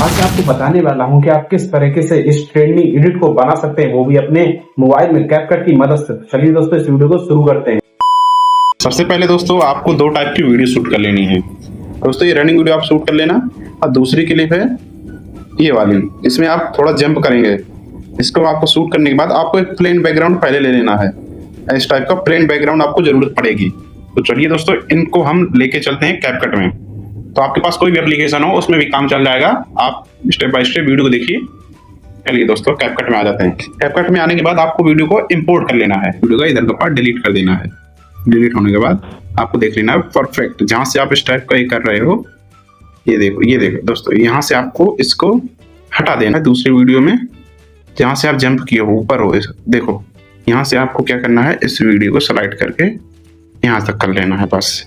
आज मैं आपको बताने वाला हूं कि आप किस तरीके से इस ट्रेंडिंग एडिट को बना सकते हैं, वो भी अपने मोबाइल में कैपकट की मदद से। चलिए दोस्तों इस वीडियो को शुरू करते हैं। सबसे पहले दोस्तों आपको दो टाइप की वीडियो शूट कर लेनी है। दोस्तों ये रनिंग वीडियो आप शूट कर लेना, और दूसरी क्लिप है ये वाली, इसमें आप थोड़ा जंप करेंगे। इसको आपको शूट करने के बाद आपको एक प्लेन बैकग्राउंड पहले ले लेना है। इस टाइप का प्लेन बैकग्राउंड आपको जरूरत पड़ेगी। तो चलिए दोस्तों इनको हम लेके चलते हैं कैपकट में। तो आपके पास कोई भी एप्लीकेशन हो उसमें भी काम चल जाएगा, आप स्टेप बाय स्टेप वीडियो को देखिए। चलिए दोस्तों कैपकट में आ जाते हैं। कैपकट में आने के बाद आपको वीडियो को इंपोर्ट कर लेना है। वीडियो का इधर का पार्ट डिलीट कर देना है। डिलीट होने के बाद आपको देख लेना है परफेक्ट, जहां से आप इस टाइप का ये कर रहे हो, ये देखो दोस्तों, यहाँ से आपको इसको हटा देना है। दूसरी वीडियो में जहां से आप जंप किए हो ऊपर हो, देखो यहाँ से आपको क्या करना है, इस वीडियो को स्लाइड करके यहाँ तक कर लेना है बस।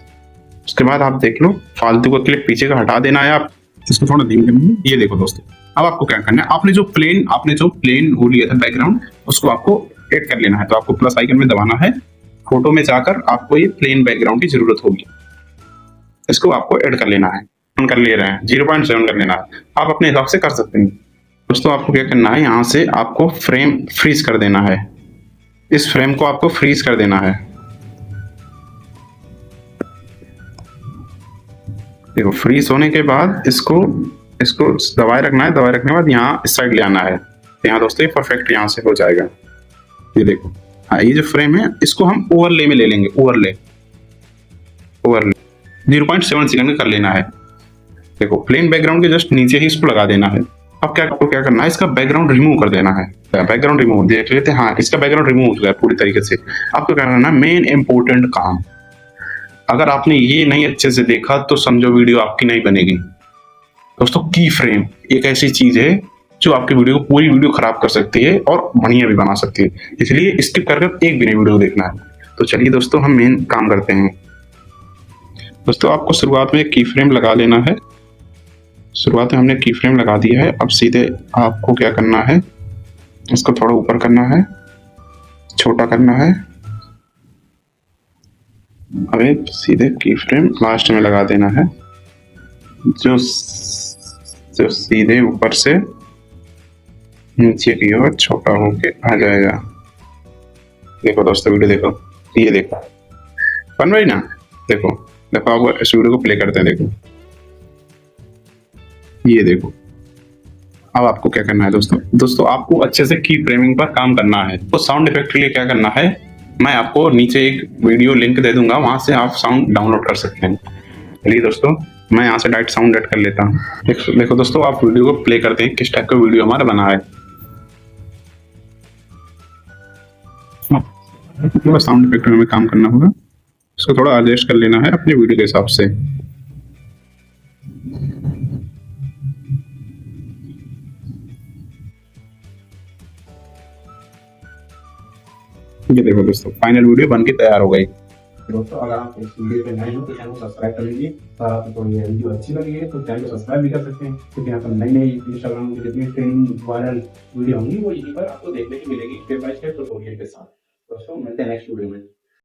उसके बाद आप देख लो, फालतू का क्लिप पीछे का हटा देना है। आप इसको थोड़ा धीमे करना। ये देखो दोस्तों, अब आपको क्या करना है, आपने जो प्लेन वो लिया था बैकग्राउंड, उसको आपको ऐड कर लेना है। तो आपको प्लस आइकन में दबाना है, फोटो में जाकर आपको ये प्लेन बैकग्राउंड की जरूरत होगी। इसको आपको ऐड कर लेना है। ऑन कर ले रहे हैं, 0.7 कर लेना है। आप अपने हिसाब से कर सकते हैं। दोस्तों आपको क्या करना है, यहाँ से आपको फ्रेम फ्रीज कर देना है। इस फ्रेम को आपको फ्रीज कर देना है। देखो फ्रीज होने के बाद इसको दबाए रखना है। दबाए रखने के बाद यहाँ इस साइड ले आना है। यहाँ दोस्तों ये परफेक्ट यहाँ से हो जाएगा। ये देखो, हाँ ये जो फ्रेम है इसको हम ओवरले में ले लेंगे। ओवरले 0.7 सेकंड का कर लेना है। देखो प्लेन बैकग्राउंड के जस्ट नीचे ही इसको लगा देना है। अब आपको क्या करना है, इसका बैकग्राउंड रिमूव कर देना है। बैकग्राउंड रिमूव देख लेते हैं। हाँ इसका बैकग्राउंड रिमूव हो गया पूरी तरीके से। आपको क्या करना है, मेन इंपॉर्टेंट काम, अगर आपने ये नहीं अच्छे से देखा तो समझो वीडियो आपकी नहीं बनेगी। दोस्तों की फ्रेम एक ऐसी चीज है जो आपकी वीडियो, पूरी वीडियो खराब कर सकती है और बढ़िया भी बना सकती है। इसलिए स्किप कर एक भी नहीं वीडियो देखना है। तो चलिए दोस्तों हम मेन काम करते हैं। दोस्तों आपको शुरुआत में की फ्रेम लगा लेना है। शुरुआत में हमने की फ्रेम लगा दिया है। अब सीधे आपको क्या करना है, इसको थोड़ा ऊपर करना है, छोटा करना है। अब एक सीधे की फ्रेम लास्ट में लगा देना है, जो सीधे ऊपर से नीचे की ओर छोटा होके आ जाएगा। देखो दोस्तों वीडियो देखो, ये देखो बन रही ना। देखो आप इस वीडियो को प्ले करते हैं। देखो ये देखो। अब आपको क्या करना है दोस्तों आपको अच्छे से की फ्रेमिंग पर काम करना है। तो साउंड इफेक्ट के लिए क्या करना है, मैं आपको नीचे एक वीडियो लिंक दे दूंगा, वहां से आप साउंड डाउनलोड कर सकते हैं। चलिए दोस्तों मैं यहाँ से डायरेक्ट साउंड ऐड कर लेता हूँ। देखो दोस्तों आप वीडियो को प्ले करते हैं, किस टाइप का वीडियो हमारा बना है। थोड़ा साउंड इफेक्ट में काम करना होगा, इसको थोड़ा एडजस्ट कर लेना है अपने वीडियो के हिसाब से। ये देखो दोस्तों फाइनल वीडियो बनके तैयार हो गई। दोस्तों अगर आप इस वीडियो पे नए हो तो चैनल को सब्सक्राइब कर लीजिए, और आपको ये वीडियो अच्छी लगी है तो चैनल को सब्सक्राइब भी कर सकते हैं, क्योंकि यहाँ पर नई इंस्टाग्राम की जितनी ट्रेंडिंग वायरल वीडियो होंगी वो यहीं पर आपको देखने की मिलेगी, स्टेप बाय स्टेप ट्यूटोरियल के साथ। दोस्तों मिलते हैं नेक्स्ट वीडियो में।